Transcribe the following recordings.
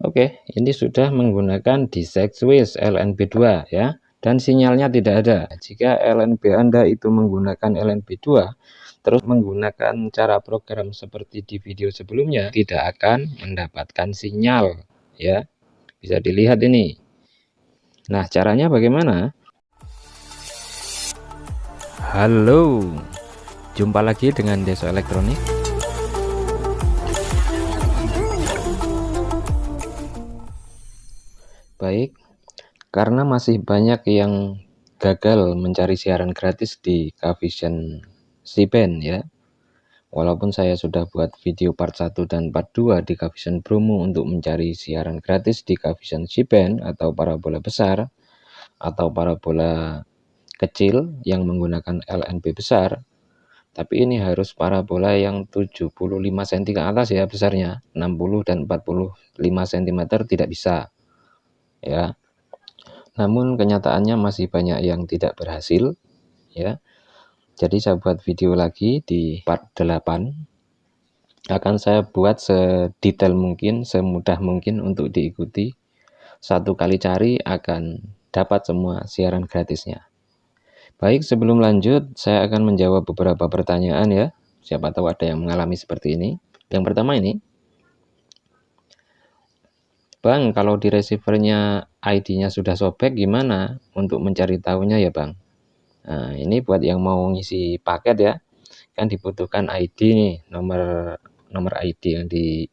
Oke, ini sudah menggunakan disk switch LNB2 ya, dan sinyalnya tidak ada. Jika LNB Anda itu menggunakan LNB2 terus menggunakan cara program seperti di video sebelumnya, tidak akan mendapatkan sinyal ya. Bisa dilihat ini. Nah, caranya bagaimana? Halo, jumpa lagi dengan Deso Elektronik. Baik, karena masih banyak yang gagal mencari siaran gratis di Kavision C-band ya. Walaupun saya sudah buat video part 1 dan part 2 di Kavision Bromo untuk mencari siaran gratis di Kavision C-band atau parabola besar atau parabola kecil yang menggunakan LNB besar, tapi ini harus parabola yang 75 cm ke atas ya besarnya, 60 dan 45 cm tidak bisa ya. Namun kenyataannya masih banyak yang tidak berhasil ya. Jadi saya buat video lagi di part 8. Akan saya buat sedetail mungkin, semudah mungkin untuk diikuti. Satu kali cari akan dapat semua siaran gratisnya. Baik, sebelum lanjut saya akan menjawab beberapa pertanyaan ya. Siapa tahu ada yang mengalami seperti ini. Yang pertama ini, Bang, kalau di receivernya ID-nya sudah sobek gimana untuk mencari tahunya ya Bang? Nah, ini buat yang mau ngisi paket ya, kan dibutuhkan ID nih, nomor ID yang di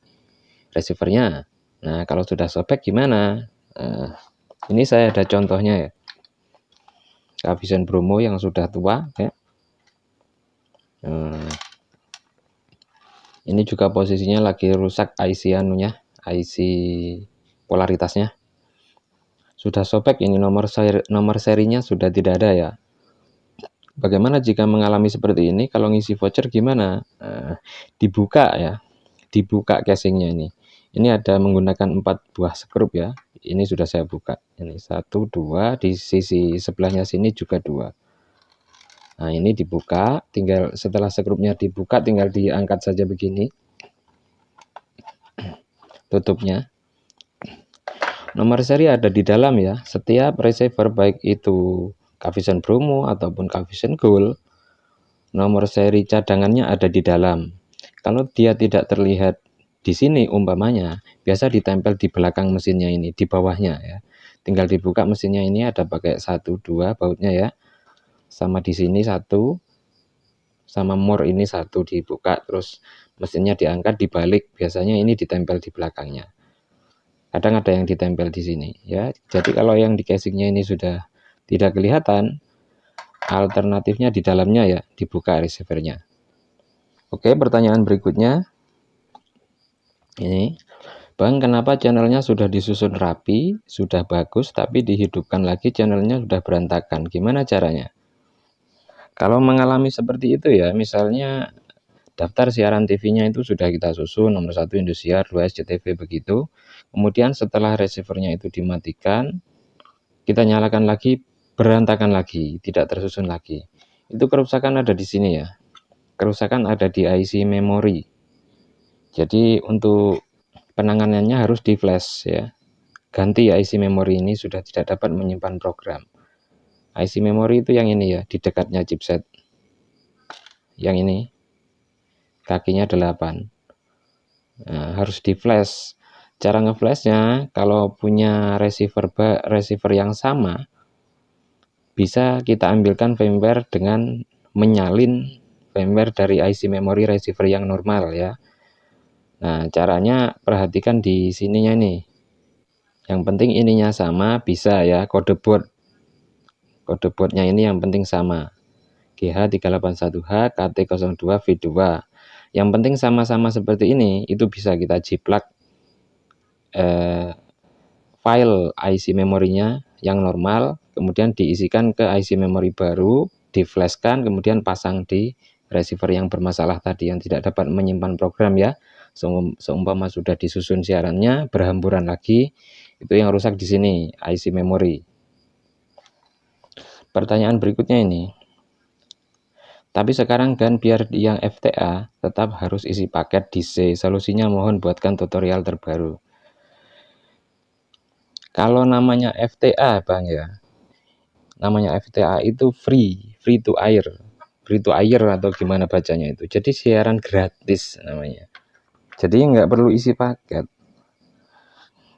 receivernya. Nah, kalau sudah sobek gimana? Ini saya ada contohnya ya. Kavision Bromo yang sudah tua ya. Ini juga posisinya lagi rusak IC anunya, IC polaritasnya. Sudah sobek, ini nomor serinya sudah tidak ada ya. Bagaimana jika mengalami seperti ini? Kalau ngisi voucher gimana? Dibuka ya, dibuka casingnya ini. Ini ada menggunakan 4 buah skrup ya. Ini sudah saya buka. Ini 1, 2, di sisi sebelahnya sini juga 2. Nah, ini dibuka, tinggal setelah skrupnya dibuka tinggal diangkat saja begini. Tutupnya. Nomor seri ada di dalam ya. Setiap receiver baik itu Kavision Bromo ataupun Kavision Gold, nomor seri cadangannya ada di dalam. Kalau dia tidak terlihat di sini umpamanya, biasa ditempel di belakang mesinnya ini, di bawahnya ya. Tinggal dibuka mesinnya ini ada pakai 1, 2 bautnya ya. Sama di sini 1, sama more ini 1 dibuka, terus mesinnya diangkat dibalik, biasanya ini ditempel di belakangnya. Kadang ada yang ditempel di sini ya. Jadi kalau yang di casingnya ini sudah tidak kelihatan, alternatifnya di dalamnya ya, dibuka receivernya. Oke, pertanyaan berikutnya ini, Bang, kenapa channelnya sudah disusun rapi, sudah bagus, tapi dihidupkan lagi channelnya sudah berantakan, gimana caranya? Kalau mengalami seperti itu ya, misalnya daftar siaran TV-nya itu sudah kita susun, nomor 1 Indosiar, 2 SCTV begitu. Kemudian setelah receivernya itu dimatikan, kita nyalakan lagi, berantakan lagi, tidak tersusun lagi. Itu kerusakan ada di sini ya. Kerusakan ada di IC memori. Jadi untuk penanganannya harus di flash ya. Ganti IC memori ini sudah tidak dapat menyimpan program. IC memori itu yang ini ya, di dekatnya chipset. Yang ini. Kakinya 8. Nah, harus di flash. Cara ngeflashnya, kalau punya receiver yang sama, bisa kita ambilkan firmware dengan menyalin firmware dari IC memori receiver yang normal ya. Nah, caranya perhatikan di sininya nih. Yang penting ininya sama, bisa ya, kode boardnya ini yang penting sama. GH381H KT02V2. Yang penting sama-sama seperti ini, itu bisa kita jiplak file IC memorinya yang normal, kemudian diisikan ke IC memori baru, diflashkan, kemudian pasang di receiver yang bermasalah tadi yang tidak dapat menyimpan program ya. Seumpama sudah disusun siarannya, berhamburan lagi, itu yang rusak di sini, IC memori. Pertanyaan berikutnya ini, tapi sekarang kan biar yang FTA tetap harus isi paket DC. Solusinya mohon buatkan tutorial terbaru. Kalau namanya FTA Bang ya, namanya FTA itu free to air atau gimana bacanya itu. Jadi siaran gratis namanya. Jadi nggak perlu isi paket.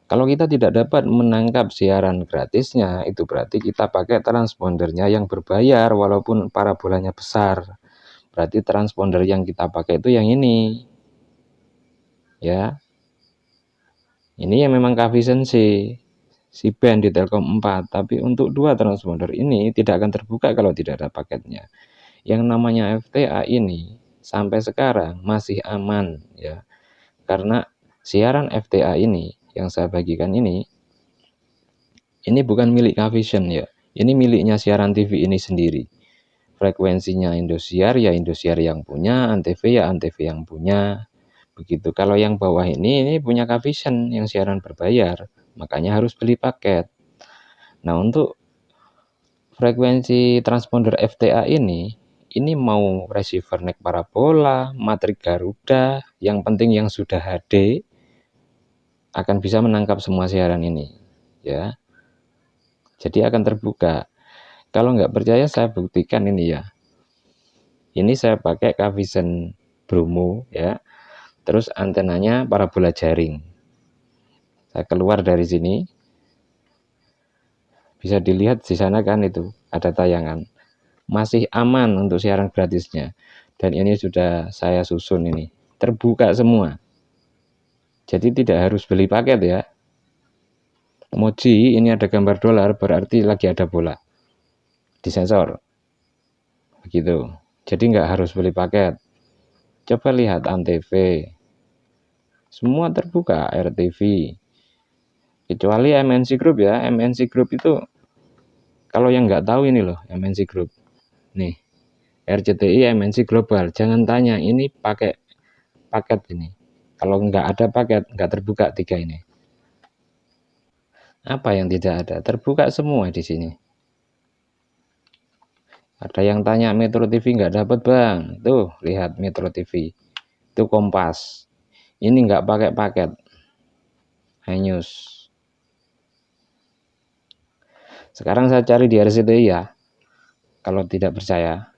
Kalau kita tidak dapat menangkap siaran gratisnya, itu berarti kita pakai transpondernya yang berbayar walaupun parabolanya besar. Berarti transponder yang kita pakai itu yang ini. Ya. Ini yang memang Cavision si band di Telkom 4, tapi untuk 2 transponder ini tidak akan terbuka kalau tidak ada paketnya. Yang namanya FTA ini sampai sekarang masih aman ya. Karena siaran FTA ini yang saya bagikan ini bukan milik Cavision ya. Ini miliknya siaran TV ini sendiri. Frekuensinya Indosiar ya Indosiar yang punya, Antv ya Antv yang punya. Begitu. Kalau yang bawah ini punya Cavision yang siaran berbayar, makanya harus beli paket. Nah, untuk frekuensi transponder FTA ini mau receiver neck parabola, matrik Garuda, yang penting yang sudah HD akan bisa menangkap semua siaran ini, ya. Jadi akan terbuka. Kalau nggak percaya saya buktikan ini ya. Ini saya pakai Cavision Bromo ya. Terus antenanya parabola jaring. Saya keluar dari sini, bisa dilihat di sana kan itu ada tayangan. Masih aman untuk siaran gratisnya. Dan ini sudah saya susun ini. Terbuka semua. Jadi tidak harus beli paket ya. Emoji ini ada gambar dolar berarti lagi ada bola. Disensor. Begitu. Jadi nggak harus beli paket. Coba lihat Antv. Semua terbuka, RTV. Kecuali MNC Group ya. MNC Group itu kalau yang nggak tahu ini loh, MNC Group. Nih, RCTI MNC Global. Jangan tanya, ini pakai paket ini. Kalau nggak ada paket, nggak terbuka 3 ini. Apa yang tidak ada? Terbuka semua di sini. Ada yang tanya Metro TV nggak dapat bang. Tuh, lihat Metro TV. Itu Kompas. Ini nggak pakai paket. Hanyus. Sekarang saya cari di RCTI ya. Kalau tidak percaya.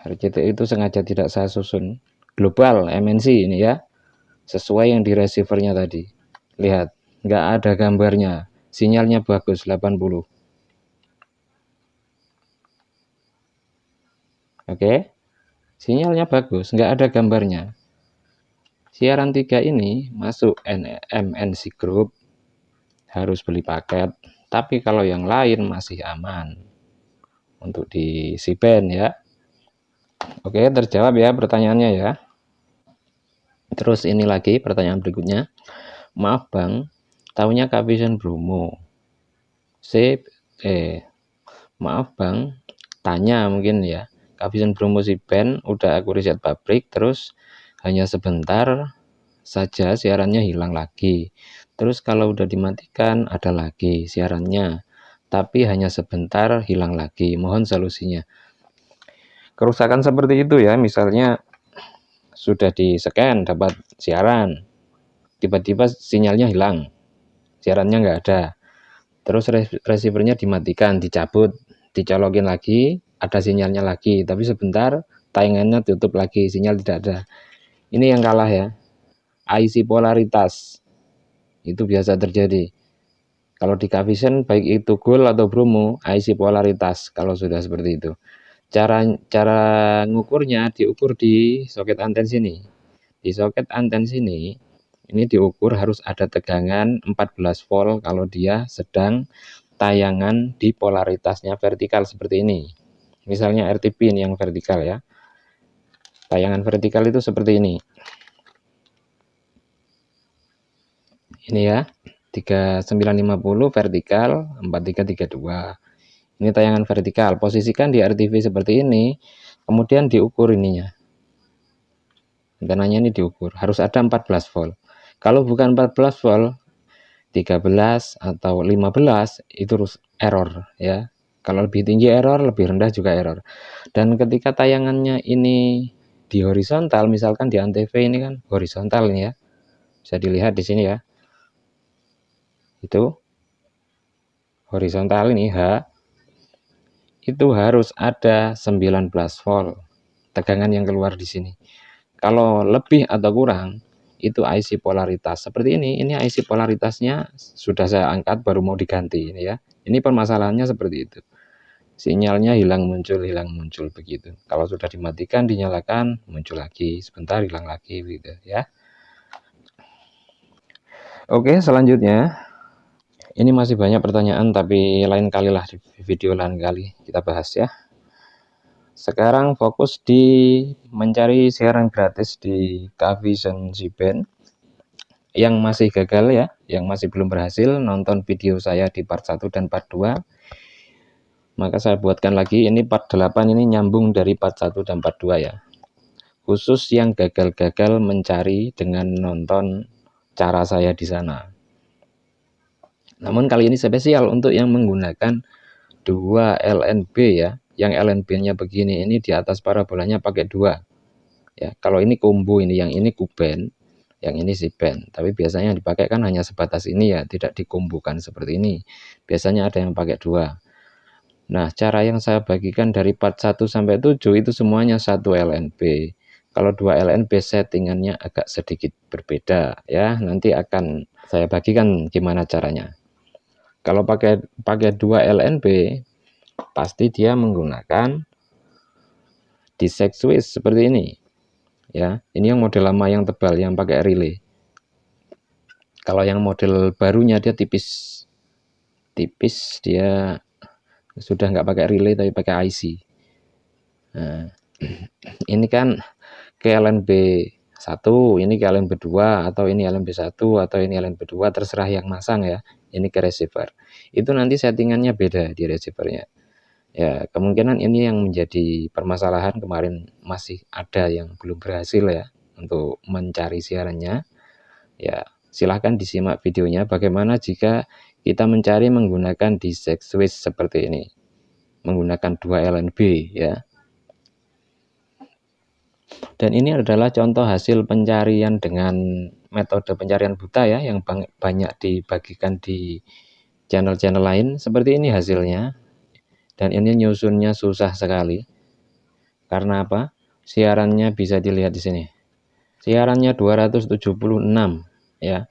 RCTI itu sengaja tidak saya susun. Global MNC ini ya. Sesuai yang di receivernya tadi. Lihat, nggak ada gambarnya. Sinyalnya bagus 80. Oke. Sinyalnya bagus, nggak ada gambarnya. Siaran 3 ini masuk MNC Group harus beli paket, tapi kalau yang lain masih aman untuk di C-band ya. Oke, terjawab ya pertanyaannya ya. Terus ini lagi pertanyaan berikutnya. Maaf bang, tahunya Cavision Bromo. Maaf bang, tanya mungkin ya. Cavision Bromo C-band udah aku riset pabrik, terus hanya sebentar saja siarannya hilang lagi. Terus kalau udah dimatikan ada lagi siarannya, tapi hanya sebentar hilang lagi. Mohon solusinya. Kerusakan seperti itu ya, misalnya sudah di scan dapat siaran, tiba-tiba sinyalnya hilang, siarannya nggak ada. Terus receivernya dimatikan, dicabut, dicolokin lagi, ada sinyalnya lagi, tapi sebentar tayangannya tutup lagi, sinyal tidak ada. Ini yang kalah ya. IC polaritas itu biasa terjadi. Kalau di Cavision baik itu Gold atau Bromo, IC polaritas kalau sudah seperti itu. Cara ngukurnya diukur di soket anten sini. Di soket anten sini ini diukur harus ada tegangan 14 volt kalau dia sedang tayangan di polaritasnya vertikal seperti ini. Misalnya RTP ini yang vertikal ya. Tayangan vertikal itu seperti ini. Ini ya. 3950 vertikal, 4332. Ini tayangan vertikal. Posisikan di RTV seperti ini, kemudian diukur ininya. Antenanya ini diukur, harus ada 14 volt. Kalau bukan 14 volt, 13 atau 15 itu error ya. Kalau lebih tinggi error, lebih rendah juga error. Dan ketika tayangannya ini di horizontal, misalkan di Antv ini kan horizontal ini ya. Bisa dilihat di sini ya. itu horizontal ini H, itu harus ada 19 volt tegangan yang keluar di sini. Kalau lebih atau kurang, itu IC polaritas seperti ini IC polaritasnya sudah saya angkat, baru mau diganti ini ya. Ini permasalahannya seperti itu, sinyalnya hilang muncul begitu. Kalau sudah dimatikan, dinyalakan, muncul lagi, sebentar hilang lagi gitu ya. Oke, selanjutnya ini masih banyak pertanyaan, tapi lain kali lah, di video lain kali kita bahas ya. Sekarang fokus di mencari siaran gratis di Cavision C-band. Yang masih gagal ya, yang masih belum berhasil nonton video saya di part 1 dan part 2, maka saya buatkan lagi. Ini part 8 ini nyambung dari part 1 dan part 2 ya. Khusus yang gagal-gagal mencari dengan nonton cara saya di sana. Namun kali ini spesial untuk yang menggunakan 2 LNB ya. Yang LNB-nya begini, ini di atas parabolanya pakai 2. Ya, kalau ini combo ini, yang ini Q-band, yang ini C-band. Tapi biasanya yang dipakai kan hanya sebatas ini ya, tidak dikombokan seperti ini. Biasanya ada yang pakai 2. Nah, cara yang saya bagikan dari part 1 sampai 7 itu semuanya 1 LNB. Kalau 2 LNB settingannya agak sedikit berbeda ya. Nanti akan saya bagikan gimana caranya. Kalau pakai 2 LNB, pasti dia menggunakan disek switch seperti ini. Ya, ini yang model lama yang tebal yang pakai relay. Kalau yang model barunya dia tipis, dia sudah nggak pakai relay tapi pakai IC. Nah, ini kan ke LNB 1, ini ke LNB 2, atau ini LNB 1, atau ini LNB 2, terserah yang masang ya. Ini ke receiver. Itu nanti settingannya beda di receivernya. Ya, kemungkinan ini yang menjadi permasalahan, kemarin masih ada yang belum berhasil ya untuk mencari siarannya. Ya, silahkan disimak videonya bagaimana jika kita mencari menggunakan disek switch seperti ini, menggunakan 2 LNB ya. Dan ini adalah contoh hasil pencarian dengan metode pencarian buta ya, yang banyak dibagikan di channel-channel lain. Seperti ini hasilnya. Dan ini nyusunnya susah sekali. Karena apa? Siarannya bisa dilihat di sini. Siarannya 276 ya.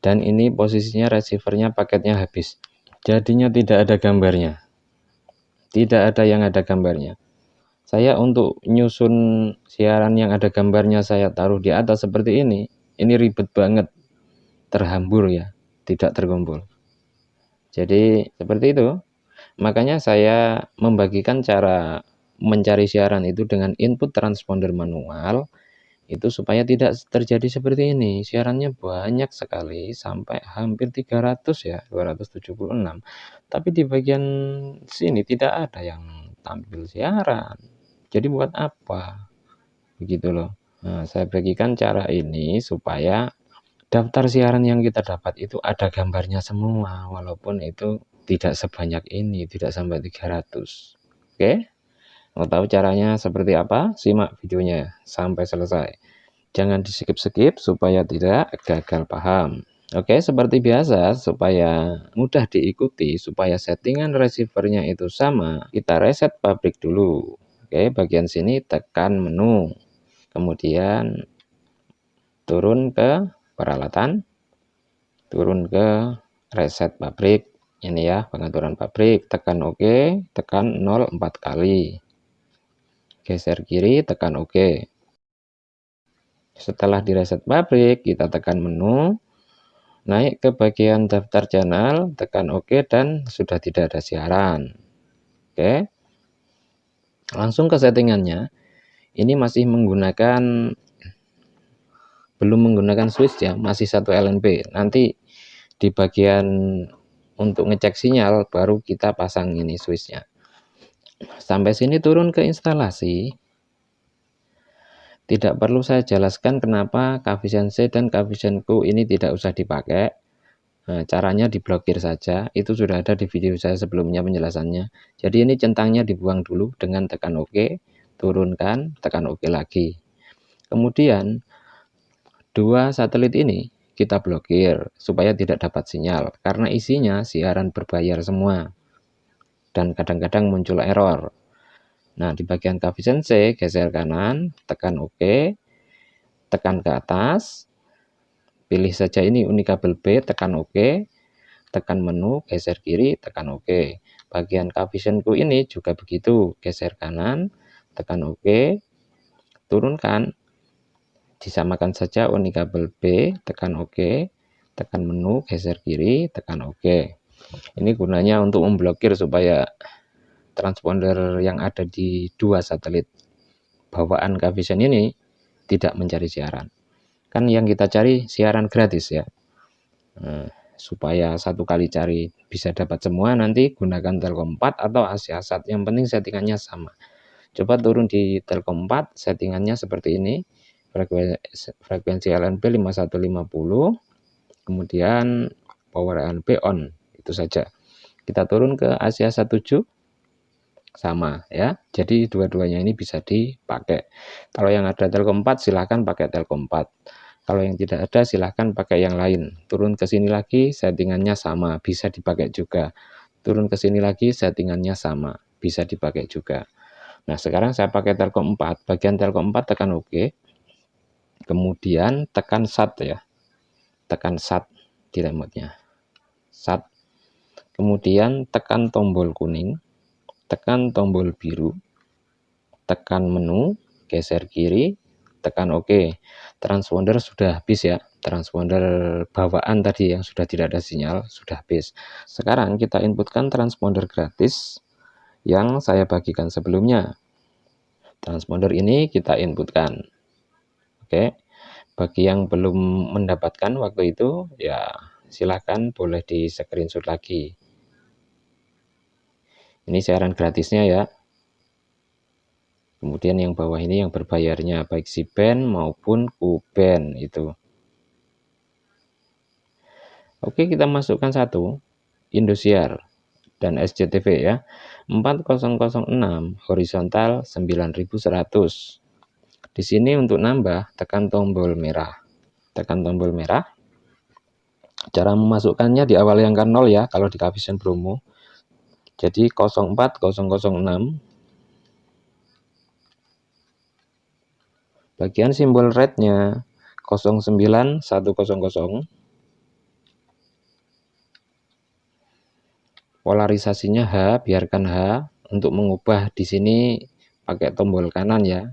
Dan ini posisinya receivernya paketnya habis. Jadinya tidak ada gambarnya. Tidak ada yang ada gambarnya. Saya untuk nyusun siaran yang ada gambarnya saya taruh di atas seperti ini ribet banget. Terhambur ya, tidak terkumpul. Jadi seperti itu. Makanya saya membagikan cara mencari siaran itu dengan input transponder manual, itu supaya tidak terjadi seperti ini. Siarannya banyak sekali, sampai hampir 300 ya, 276. Tapi di bagian sini tidak ada yang tampil siaran. Jadi buat apa? Begitu loh. Nah, saya bagikan cara ini supaya daftar siaran yang kita dapat itu ada gambarnya semua, walaupun itu tidak sebanyak ini, tidak sampai 300. Oke, mau tahu caranya seperti apa? Simak videonya sampai selesai. Jangan di-skip-skip supaya tidak gagal paham. Oke, seperti biasa, supaya mudah diikuti, supaya settingan receivernya itu sama, kita reset pabrik dulu. Oke, bagian sini tekan menu, kemudian turun ke peralatan, turun ke reset pabrik. Ini ya, pengaturan pabrik, tekan OK, tekan 0 4 kali. Geser kiri, tekan OK. Setelah direset pabrik, kita tekan menu, naik ke bagian daftar channel, tekan OK, dan sudah tidak ada siaran. Oke. Langsung ke settingannya. Ini masih menggunakan, belum menggunakan switch ya, masih 1 LNB. Nanti di bagian untuk ngecek sinyal baru kita pasang ini switchnya. Sampai sini turun ke instalasi. Tidak perlu saya jelaskan kenapa Cavision C dan Cavision Q ini tidak usah dipakai. Nah, caranya diblokir saja. Itu sudah ada di video saya sebelumnya penjelasannya. Jadi ini centangnya dibuang dulu dengan tekan OK, turunkan, tekan OK lagi. Kemudian 2 satelit ini kita blokir supaya tidak dapat sinyal, karena isinya siaran berbayar semua dan kadang-kadang muncul error. Nah, di bagian Kavison C, geser kanan, tekan OK, tekan ke atas, pilih saja ini unikabel B, tekan OK, tekan menu, geser kiri, tekan OK. Bagian Kavisonku ini juga begitu, geser kanan, tekan OK, turunkan, disamakan saja unikabel B, tekan OK, tekan menu, geser kiri, tekan OK. Ini gunanya untuk memblokir supaya transponder yang ada di dua satelit bawaan Kavison ini tidak mencari siaran. Kan yang kita cari siaran gratis ya. Supaya satu kali cari bisa dapat semua, nanti gunakan Telkom 4 atau Asiasat. Yang penting settingannya sama. Coba turun di Telkom 4, settingannya seperti ini. Frekuensi LNB 5150, kemudian power LNB on, itu saja. Kita turun ke Asiasat 7, sama ya. Jadi dua-duanya ini bisa dipakai. Kalau yang ada Telkom 4 silahkan pakai Telkom 4. Kalau yang tidak ada silahkan pakai yang lain. Turun ke sini lagi, settingannya sama, bisa dipakai juga. Turun ke sini lagi, settingannya sama, bisa dipakai juga. Nah, sekarang saya pakai Telkom 4. Bagian Telkom 4 tekan OK. Kemudian tekan SAT ya. Tekan SAT di remote-nya. SAT. Kemudian tekan tombol kuning, tekan tombol biru, tekan menu, geser kiri, tekan OK. Transponder sudah habis ya. Transponder bawaan tadi yang sudah tidak ada sinyal sudah habis. Sekarang kita inputkan transponder gratis yang saya bagikan sebelumnya. Transponder ini kita inputkan. Oke. Bagi yang belum mendapatkan waktu itu ya silahkan boleh di screenshot lagi. Ini siaran gratisnya ya. Kemudian yang bawah ini yang berbayarnya, baik C-band maupun Q-band itu. Oke, kita masukkan satu, Indosiar dan SCTV ya. 4006 horizontal 9100. Di sini untuk nambah tekan tombol merah. Tekan tombol merah. Cara memasukkannya di awal angka 0 ya kalau di Kavison Bromo. Jadi 04006. Bagian simbol red-nya 09100. Polarisasinya H, biarkan H. Untuk mengubah di sini pakai tombol kanan ya.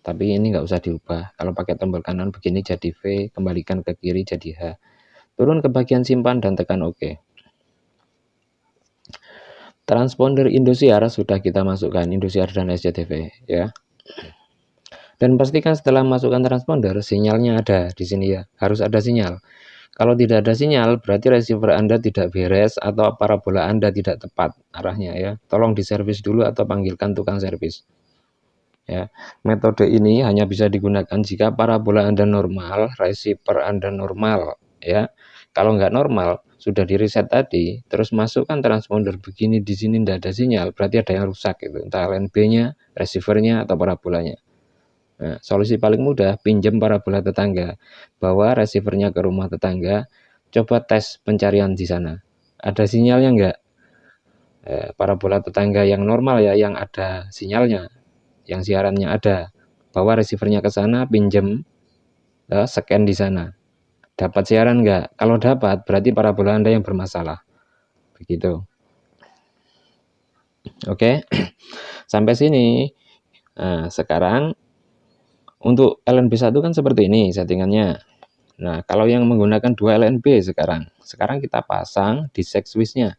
Tapi ini nggak usah diubah. Kalau pakai tombol kanan begini jadi V, kembalikan ke kiri jadi H. Turun ke bagian simpan dan tekan OK. Transponder Indosiar sudah kita masukkan, Indosiar dan SCTV ya. Dan pastikan setelah masukkan transponder sinyalnya ada di sini ya. Harus ada sinyal. Kalau tidak ada sinyal berarti receiver Anda tidak beres atau parabola Anda tidak tepat arahnya ya. Tolong diservis dulu atau panggilkan tukang servis. Ya, metode ini hanya bisa digunakan jika parabola Anda normal, receiver Anda normal ya. Kalau nggak normal, sudah di reset tadi, terus masukkan transponder begini di sini tidak ada sinyal, berarti ada yang rusak itu, entah LNB-nya, receivernya atau parabolanya. Nah, solusi paling mudah, pinjam parabola tetangga, bawa receivernya ke rumah tetangga, coba tes pencarian di sana. Ada sinyalnya nggak? Parabola tetangga yang normal ya, yang ada sinyalnya, yang siarannya ada, bawa receivernya ke sana, pinjam, scan di sana. Dapat siaran nggak? Kalau dapat, berarti parabola Anda yang bermasalah. Begitu. Oke, sampai sini. Nah, sekarang untuk LNB1 kan seperti ini settingannya. Nah, kalau yang menggunakan dua LNB sekarang kita pasang di set switch-nya.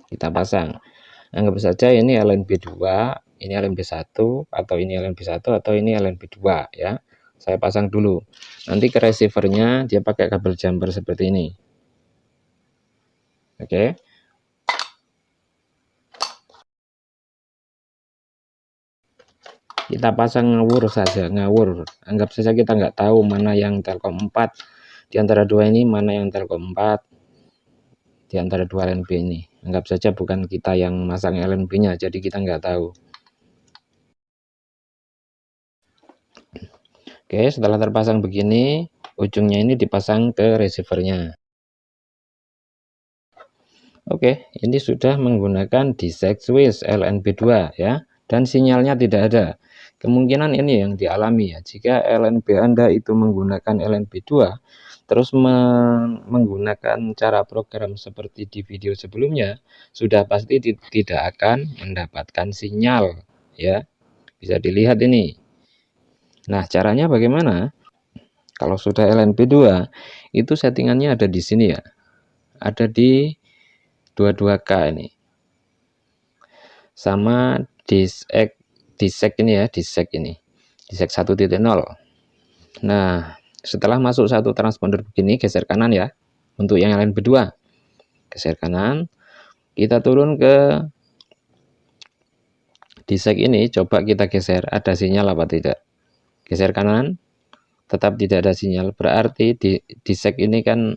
Kita pasang. Anggap saja ini LNB2, ini LNB1, atau ini LNB1, atau ini LNB2 ya. Saya pasang dulu. Nanti ke receivernya dia pakai kabel jumper seperti ini. Oke. Kita pasang ngawur saja, ngawur. Anggap saja kita nggak tahu mana yang Telkom 4. Di antara dua ini mana yang Telkom 4. Di antara dua LNB ini. Anggap saja bukan kita yang masang LNB-nya, jadi kita nggak tahu. Oke, setelah terpasang begini, ujungnya ini dipasang ke receivernya. Oke, ini sudah menggunakan disek switch LNB2 ya, dan sinyalnya tidak ada. Kemungkinan ini yang dialami ya, jika LNB Anda itu menggunakan LNB2, terus menggunakan cara program seperti di video sebelumnya, sudah pasti tidak akan mendapatkan sinyal ya. Bisa dilihat ini. Nah, caranya bagaimana? Kalau sudah LNB2, itu settingannya ada di sini ya. Ada di 22K ini. Sama disek ini ya, disek 1.0. Nah, setelah masuk satu transponder begini, geser kanan ya. Untuk yang LNB2, geser kanan, kita turun ke disek ini, coba kita geser, ada sinyal apa tidak. Geser kanan, tetap tidak ada sinyal, berarti di disek ini kan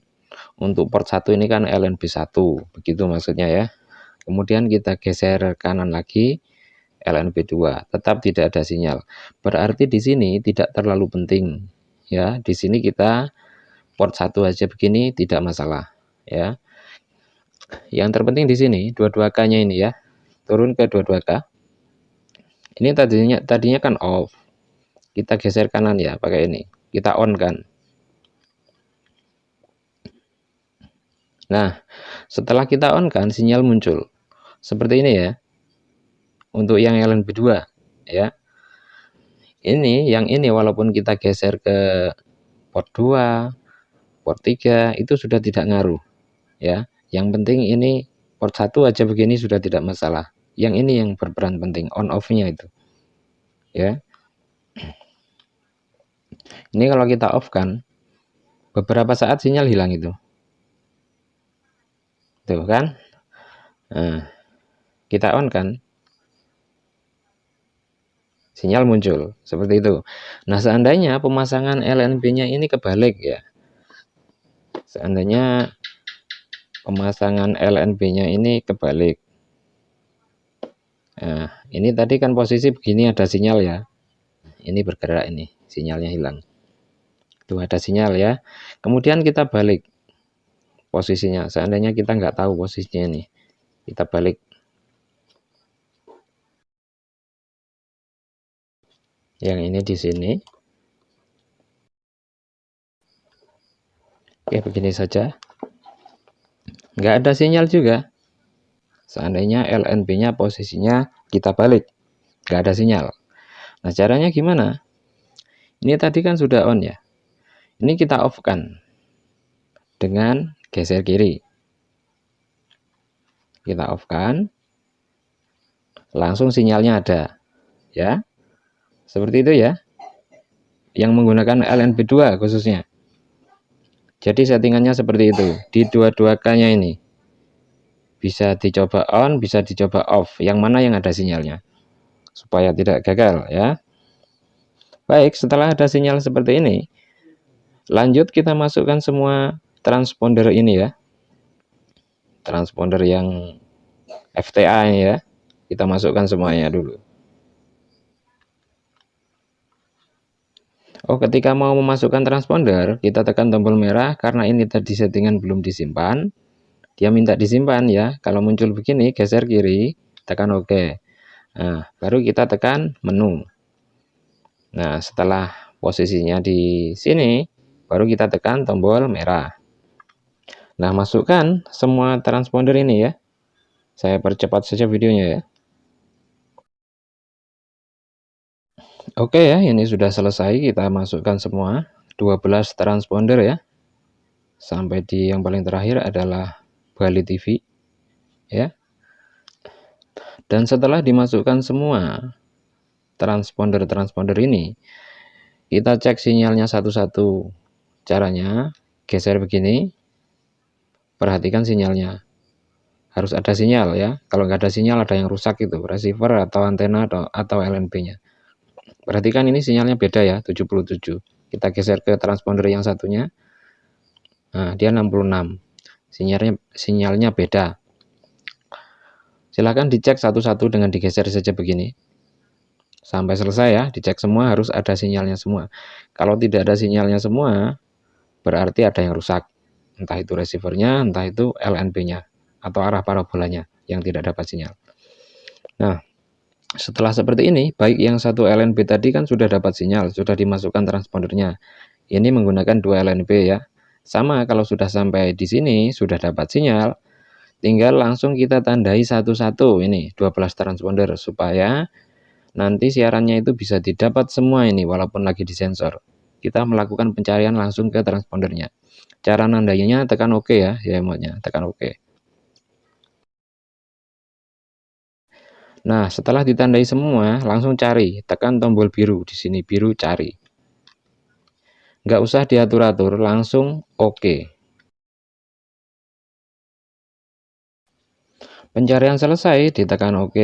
untuk port 1 ini kan LNB1, begitu maksudnya ya. Kemudian kita geser kanan lagi, LNB2, tetap tidak ada sinyal. Berarti di sini tidak terlalu penting ya. Di sini kita port 1 aja begini tidak masalah ya. Yang terpenting di sini 22K-nya ini ya. Turun ke 22K. Ini tadinya kan off. Kita geser kanan ya pakai ini. Kita on kan. Nah, setelah kita on kan sinyal muncul. Seperti ini ya. Untuk yang LNB2 ya. Yang ini walaupun kita geser ke port 2, port 3 itu sudah tidak ngaruh ya. Yang penting ini port 1 aja begini sudah tidak masalah. Yang ini yang berperan penting, on off-nya itu ya. Ini kalau kita off kan beberapa saat sinyal hilang itu tuh kan. Nah, kita on kan sinyal muncul seperti itu. Nah, seandainya pemasangan LNB-nya ini kebalik ya, seandainya pemasangan LNB-nya ini kebalik, nah ini tadi kan posisi begini ada sinyal ya, ini bergerak, ini sinyalnya hilang, tuh ada sinyal ya. Kemudian kita balik posisinya, seandainya kita nggak tahu posisinya nih, kita balik yang ini di sini. Oke, begini saja, nggak ada sinyal juga. Seandainya LNB-nya posisinya kita balik, nggak ada sinyal. Nah, caranya gimana? Ini tadi kan sudah on ya, ini kita off kan dengan geser kiri. Kita off kan, langsung sinyalnya ada ya, seperti itu ya, yang menggunakan LNB2 khususnya. Jadi settingannya seperti itu di 22K nya ini, bisa dicoba on, bisa dicoba off, yang mana yang ada sinyalnya supaya tidak gagal ya. Baik, setelah ada sinyal seperti ini, lanjut kita masukkan semua transponder ini ya, transponder yang FTA ini ya, kita masukkan semuanya dulu. Oh, ketika mau memasukkan transponder, kita tekan tombol merah karena ini tadi settingan belum disimpan. Dia minta disimpan ya. Kalau muncul begini, geser kiri, tekan OK. Nah, baru kita tekan menu. Nah, setelah posisinya di sini, baru kita tekan tombol merah. Nah, masukkan semua transponder ini ya. Saya percepat saja videonya ya. Oke ya, ini sudah selesai. Kita masukkan semua 12 transponder ya. Sampai di yang paling terakhir adalah Bali TV ya. Dan setelah dimasukkan semua transponder ini, kita cek sinyalnya satu-satu. Caranya geser begini, perhatikan sinyalnya, harus ada sinyal ya. Kalau nggak ada sinyal, ada yang rusak itu, receiver atau antena atau LNB-nya. Perhatikan ini sinyalnya beda ya, 77. Kita geser ke transponder yang satunya, nah dia 66, sinyalnya beda. Silahkan dicek satu-satu dengan digeser saja begini. sampai selesai ya, dicek semua, harus ada sinyalnya semua. Kalau tidak ada sinyalnya semua, berarti ada yang rusak, entah itu receivernya, entah itu LNB-nya atau arah parabolanya yang tidak dapat sinyal. Nah, setelah seperti ini, baik yang satu LNB tadi kan sudah dapat sinyal, sudah dimasukkan transpondernya. Ini menggunakan 2 LNB ya. Sama, kalau sudah sampai di sini, sudah dapat sinyal, tinggal langsung kita tandai satu-satu ini 12 transponder supaya nanti siarannya itu bisa didapat semua ini walaupun lagi disensor. Kita melakukan pencarian langsung ke transpondernya. Cara nandainya tekan OK ya, emotnya tekan OK. Nah, setelah ditandai semua, langsung cari, tekan tombol biru di sini, biru cari. Nggak usah diatur-atur, langsung OK. Pencarian selesai, ditekan OK.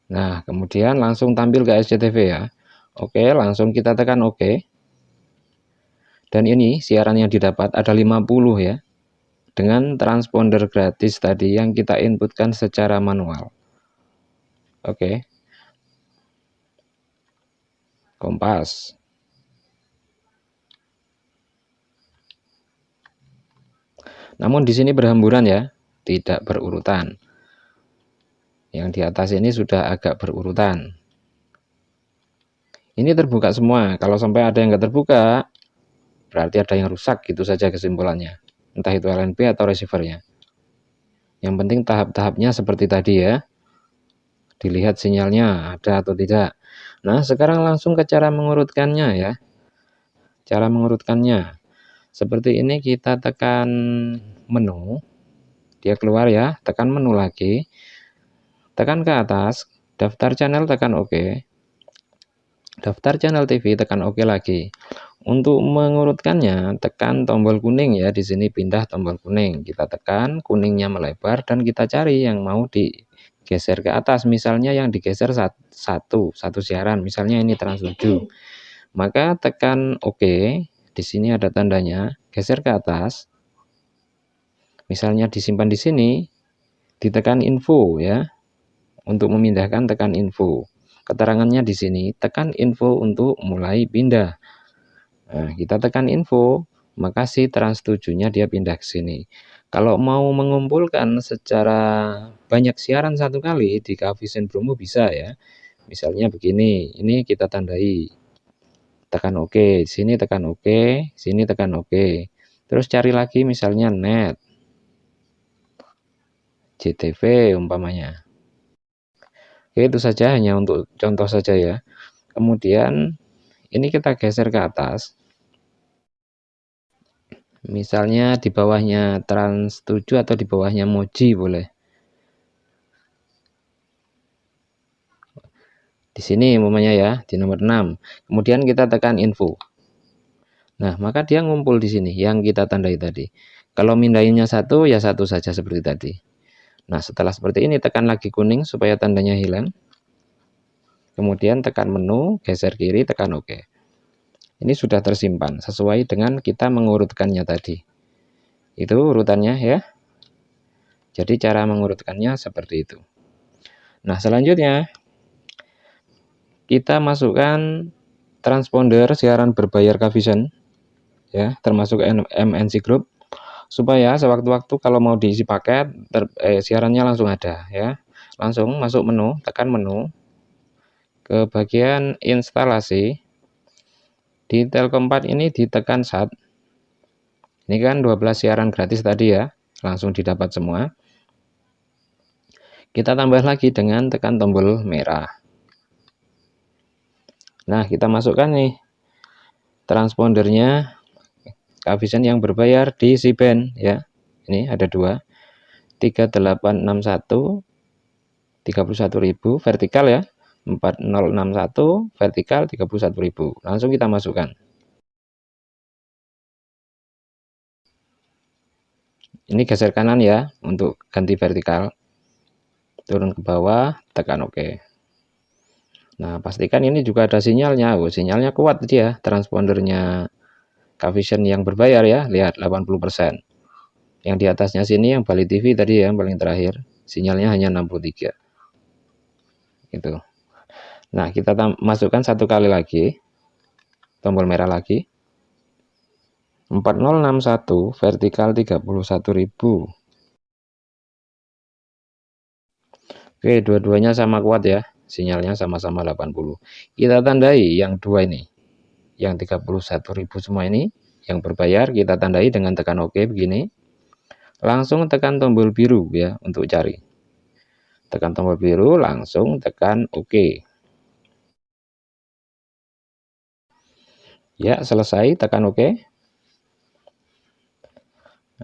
Nah, kemudian langsung tampil ke SCTV ya. Oke, langsung kita tekan OK. Dan ini siaran yang didapat ada 50 ya. Dengan transponder gratis tadi yang kita inputkan secara manual. Oke. Kompas. Namun di sini berhamburan ya, tidak berurutan. Yang di atas ini sudah agak berurutan. Ini terbuka semua. Kalau sampai ada yang nggak terbuka, berarti ada yang rusak, gitu saja kesimpulannya. Entah itu LNB atau receivernya. Yang penting tahap-tahapnya seperti tadi ya. Dilihat sinyalnya ada atau tidak. Nah, sekarang langsung ke cara mengurutkannya ya. Cara mengurutkannya. Seperti ini, kita tekan menu. Dia keluar ya, tekan menu lagi. Tekan ke atas, daftar channel tekan OK. Daftar channel TV tekan OK lagi. Untuk mengurutkannya, tekan tombol kuning ya, di sini pindah tombol kuning. Kita tekan, kuningnya melebar dan kita cari yang mau digeser ke atas. Misalnya yang digeser satu siaran, misalnya ini Trans 7. Maka tekan OK. Di sini ada tandanya, geser ke atas. Misalnya disimpan di sini, ditekan info ya. Untuk memindahkan tekan info. Keterangannya di sini, tekan info untuk mulai pindah. Nah, kita tekan info, maka si Trans 7-nya dia pindah ke sini. Kalau mau mengumpulkan secara banyak siaran satu kali di Cavision Bromo bisa ya. Misalnya begini, ini kita tandai. Tekan OK, sini tekan OK, sini tekan OK. Terus cari lagi misalnya net. JTV umpamanya. Oke, itu saja, hanya untuk contoh saja ya. Kemudian ini kita geser ke atas. Misalnya di bawahnya Trans 7 atau di bawahnya Moji boleh. Di sini umpamanya ya, di nomor 6. Kemudian kita tekan info. Nah, maka dia ngumpul di sini yang kita tandai tadi. Kalau mindahinnya satu, ya satu saja seperti tadi. Nah, setelah seperti ini tekan lagi kuning supaya tandanya hilang. Kemudian tekan menu, geser kiri, tekan OK. Ini sudah tersimpan sesuai dengan kita mengurutkannya tadi. Itu urutannya ya. Jadi cara mengurutkannya seperti itu. Nah, selanjutnya kita masukkan transponder siaran berbayar Cavision ya, termasuk MNC Group, supaya sewaktu-waktu kalau mau diisi paket siarannya langsung ada ya. Langsung masuk menu, tekan menu ke bagian instalasi. Di Telkom 4 ini ditekan SAT. Ini kan 12 siaran gratis tadi ya, langsung didapat semua. Kita tambah lagi dengan tekan tombol merah. Nah, kita masukkan nih transpondernya Cavision yang berbayar di C-band ya. Ini ada 2. 3861 31.000 vertikal ya. 4061 vertikal 31.000. Langsung kita masukkan. Ini geser kanan ya untuk ganti vertikal. Turun ke bawah, tekan OK. Nah, pastikan ini juga ada sinyalnya. Sinyalnya kuat dia, transpondernya Cavision yang berbayar ya, lihat 80%. Yang di atasnya sini yang Bali TV tadi ya, yang paling terakhir, sinyalnya hanya 63. Gitu. Nah, kita masukkan satu kali lagi, tombol merah lagi, 4061 vertikal 31.000. Oke, dua-duanya sama kuat ya, sinyalnya sama-sama 80. Kita tandai yang dua ini, yang 31.000 semua ini, yang berbayar, kita tandai dengan tekan OK begini. Langsung tekan tombol biru ya untuk cari. Tekan tombol biru, langsung tekan OK. Ya, selesai, tekan OK.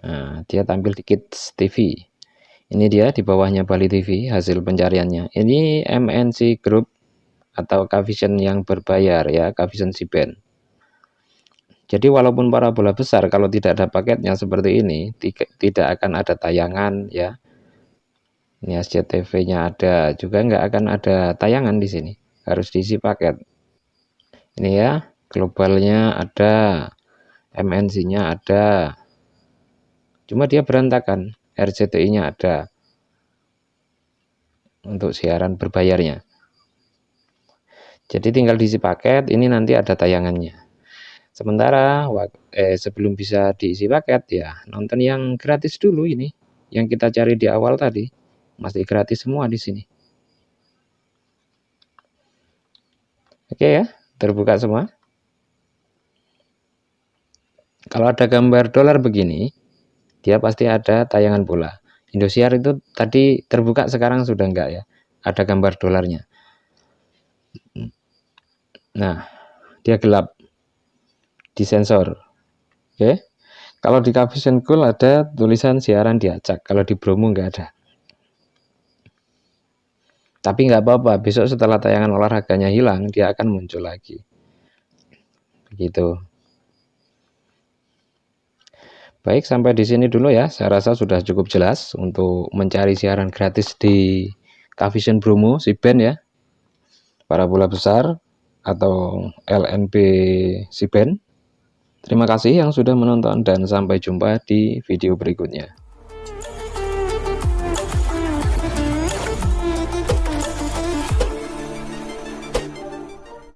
Nah, dia tampil di Kids TV. Ini dia di bawahnya Bali TV hasil pencariannya. Ini MNC Group atau Cavision yang berbayar ya, Cavision C-band. Jadi walaupun parabola besar, kalau tidak ada paketnya seperti ini, tidak akan ada tayangan ya. Ini SCTV-nya ada, juga nggak akan ada tayangan di sini. Harus diisi paket. Ini ya, globalnya ada, MNC-nya ada. Cuma dia berantakan, RCTI-nya ada untuk siaran berbayarnya. Jadi tinggal diisi paket, ini nanti ada tayangannya. Sementara sebelum bisa diisi paket ya nonton yang gratis dulu ini, yang kita cari di awal tadi, masih gratis semua di sini. Oke ya, terbuka semua. Kalau ada gambar dolar begini, dia pasti ada tayangan bola. Indosiar itu tadi terbuka, sekarang sudah enggak ya, ada gambar dolarnya. Nah, dia gelap, disensor. Oke, kalau di Cavision Gold ada tulisan siaran diacak, kalau di Bromo enggak ada. Tapi nggak apa-apa, besok setelah tayangan olahraganya hilang, dia akan muncul lagi. Begitu. Baik, sampai di sini dulu ya. Saya rasa sudah cukup jelas untuk mencari siaran gratis di Cavision Bromo C-band ya. Parabola besar atau LNB C-band. Terima kasih yang sudah menonton dan sampai jumpa di video berikutnya.